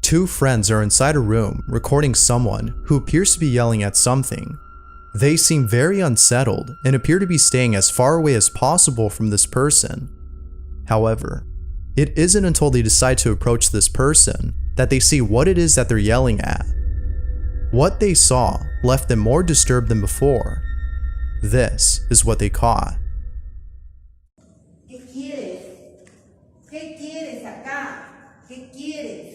Two friends are inside a room recording someone who appears to be yelling at something. They seem very unsettled and appear to be staying as far away as possible from this person. However, it isn't until they decide to approach this person that they see what it is that they're yelling at. What they saw left them more disturbed than before. This is what they caught. ¿Qué quieres? ¿Qué quieres acá? ¿Qué quieres?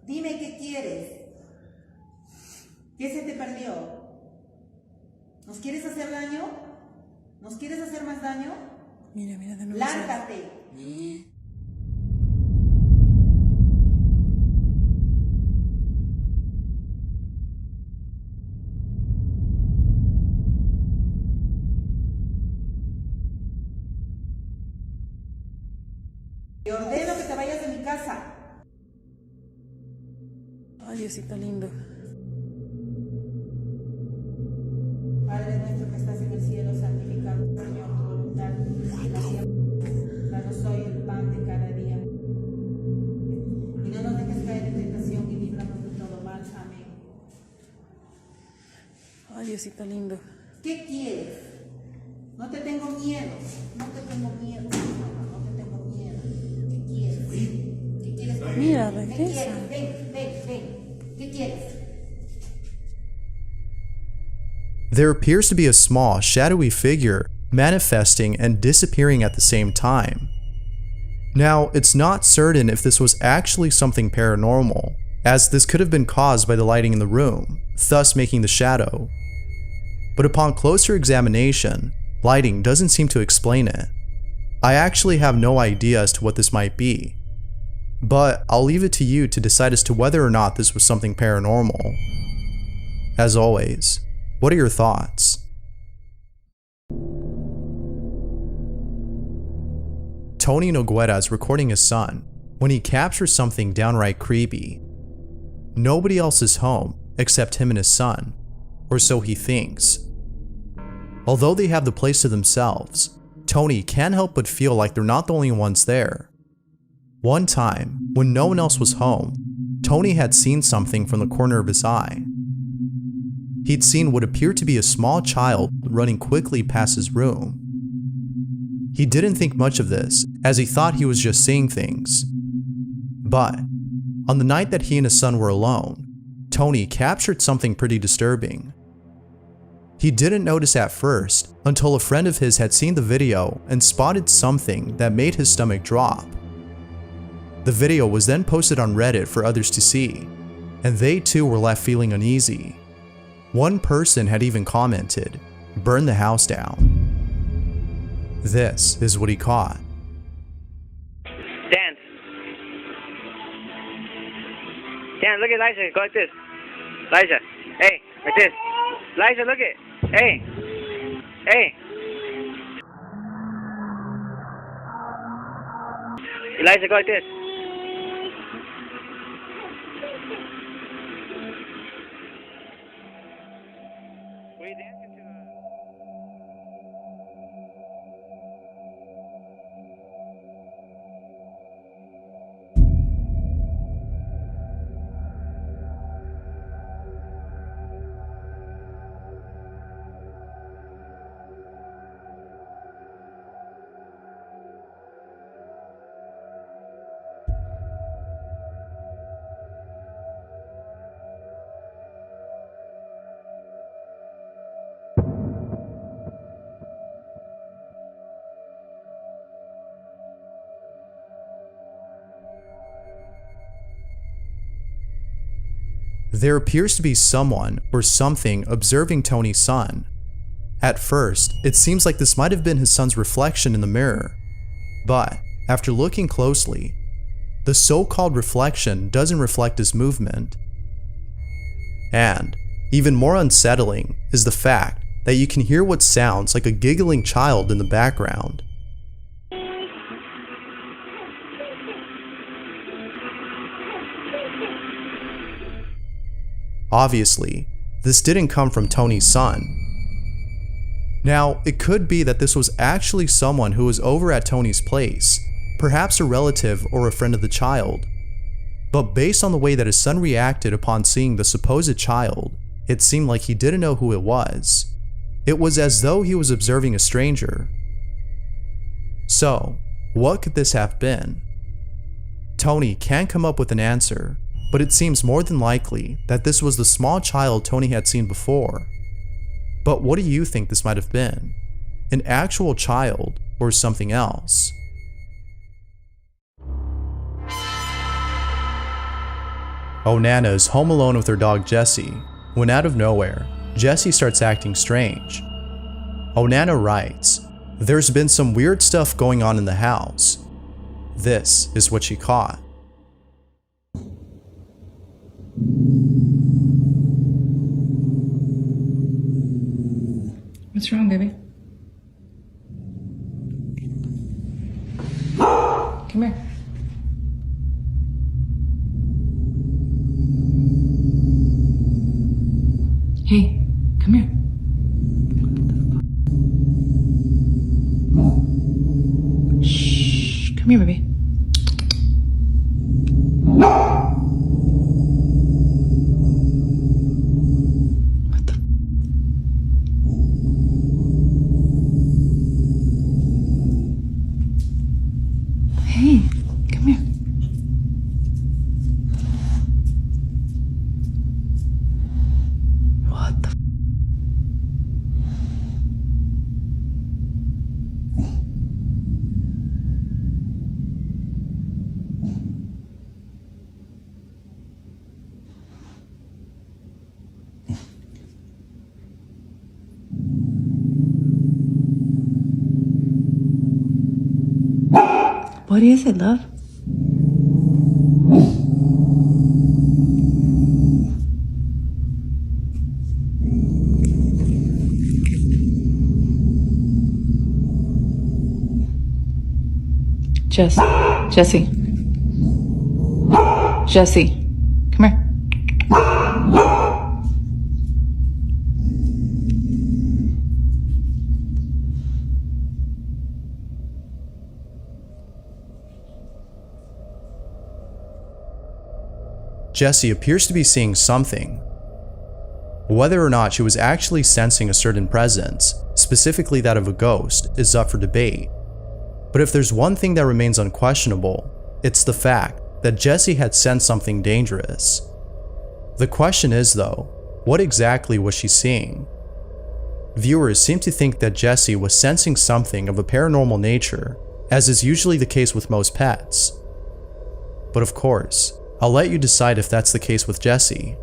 Dime qué quieres. ¿Qué se te perdió? ¿Nos quieres hacer daño? ¿Nos quieres hacer más daño? Mira, de nuevo. Lárgate. Te ordeno que te vayas de mi casa. Ay, Diosito lindo. Padre nuestro que estás en el cielo, santificado Señor tu voluntad. En la tierra, danos hoy el pan de cada día. Y no nos dejes caer en tentación y líbranos de todo mal. Amén. Ay, Diosito lindo. ¿Qué quieres? No te tengo miedo. No te tengo miedo. No te tengo miedo. ¿Qué quieres? ¿Qué quieres? Mira, ¿Qué regresa. quieres? Ven. ¿Qué quieres? There appears to be a small, shadowy figure manifesting and disappearing at the same time. Now, it's not certain if this was actually something paranormal, as this could have been caused by the lighting in the room, thus making the shadow. But upon closer examination, lighting doesn't seem to explain it. I actually have no idea as to what this might be, but I'll leave it to you to decide as to whether or not this was something paranormal. As always, what are your thoughts? Tony Noguera is recording his son when he captures something downright creepy. Nobody else is home except him and his son, or so he thinks. Although they have the place to themselves, Tony can't help but feel like they're not the only ones there. One time, when no one else was home, Tony had seen something from the corner of his eye. He'd seen what appeared to be a small child running quickly past his room. He didn't think much of this, as he thought he was just seeing things. But, on the night that he and his son were alone, Tony captured something pretty disturbing. He didn't notice at first until a friend of his had seen the video and spotted something that made his stomach drop. The video was then posted on Reddit for others to see, and they too were left feeling uneasy. One person had even commented, "Burn the house down." This is what he caught. Dan, look at Liza. Go like this. Liza, hey, like this. Liza, look at. Hey. Eliza, go like this. What are you dancing to? There appears to be someone or something observing Tony's son. At first, it seems like this might have been his son's reflection in the mirror, but after looking closely, the so-called reflection doesn't reflect his movement. And even more unsettling is the fact that you can hear what sounds like a giggling child in the background. Obviously, this didn't come from Tony's son. Now, it could be that this was actually someone who was over at Tony's place, perhaps a relative or a friend of the child. But based on the way that his son reacted upon seeing the supposed child, it seemed like he didn't know who it was. It was as though he was observing a stranger. So, what could this have been? Tony can't come up with an answer, but it seems more than likely that this was the small child Tony had seen before. But what do you think this might have been? An actual child or something else? Onana is home alone with her dog Jessie, when out of nowhere, Jessie starts acting strange. Onana writes, "There's been some weird stuff going on in the house." This is what she caught. What's wrong, baby? Come here. Hey, come here. Shh, come here, baby. What the? Hey, come here. What the? What is it, love? Jessie. Jessie, come here. Jessie appears to be seeing something. Whether or not she was actually sensing a certain presence, specifically that of a ghost, is up for debate. But if there's one thing that remains unquestionable, it's the fact that Jessie had sensed something dangerous. The question is though, what exactly was she seeing? Viewers seem to think that Jessie was sensing something of a paranormal nature, as is usually the case with most pets. But of course, I'll let you decide if that's the case with Jessie.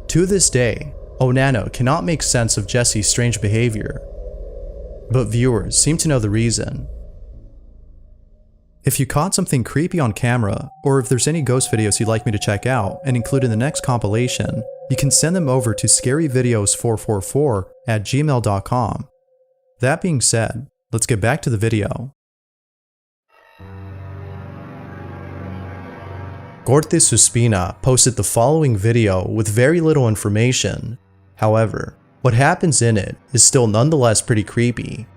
To this day, Onana cannot make sense of Jessie's strange behavior, but viewers seem to know the reason. If you caught something creepy on camera, or if there's any ghost videos you'd like me to check out and include in the next compilation, you can send them over to scaryvideos444@gmail.com. That being said, let's get back to the video. Corte Suspina posted the following video with very little information. However, what happens in it is still nonetheless pretty creepy.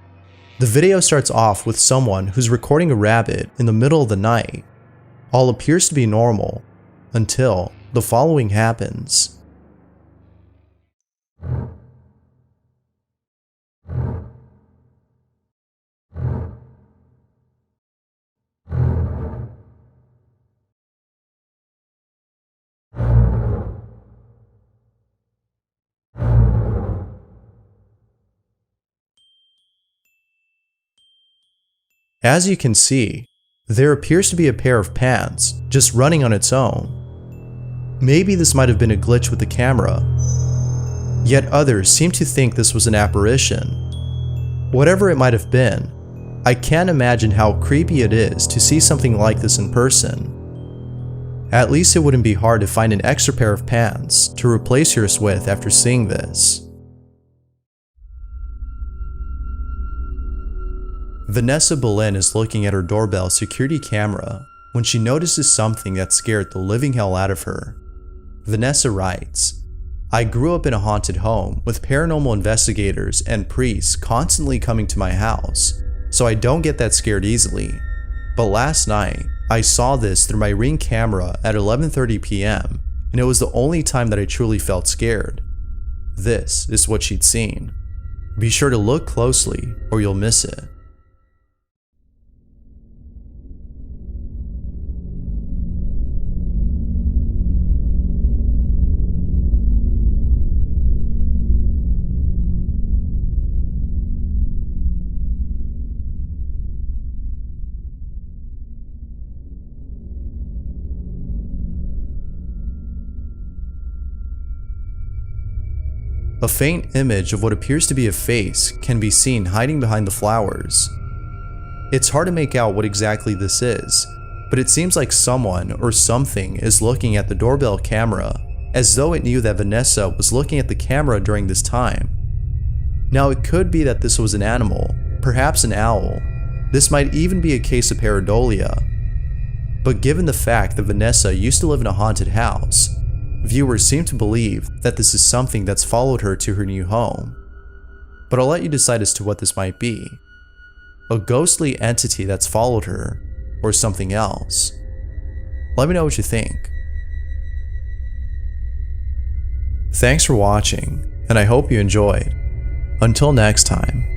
The video starts off with someone who's recording a rabbit in the middle of the night. All appears to be normal, until the following happens. As you can see, there appears to be a pair of pants just running on its own. Maybe this might have been a glitch with the camera, yet others seem to think this was an apparition. Whatever it might have been, I can't imagine how creepy it is to see something like this in person. At least it wouldn't be hard to find an extra pair of pants to replace yours with after seeing this. Vanessa Boleyn is looking at her doorbell security camera when she notices something that scared the living hell out of her. Vanessa writes, "I grew up in a haunted home with paranormal investigators and priests constantly coming to my house, so I don't get that scared easily. But last night, I saw this through my Ring camera at 11:30 p.m., and it was the only time that I truly felt scared. This is what she'd seen. Be sure to look closely or you'll miss it. A faint image of what appears to be a face can be seen hiding behind the flowers. It's hard to make out what exactly this is, but it seems like someone or something is looking at the doorbell camera, as though it knew that Vanessa was looking at the camera during this time. Now it could be that this was an animal, perhaps an owl. This might even be a case of pareidolia. But given the fact that Vanessa used to live in a haunted house, viewers seem to believe that this is something that's followed her to her new home. But I'll let you decide as to what this might be. A ghostly entity that's followed her, or something else. Let me know what you think. Thanks for watching, and I hope you enjoyed. Until next time.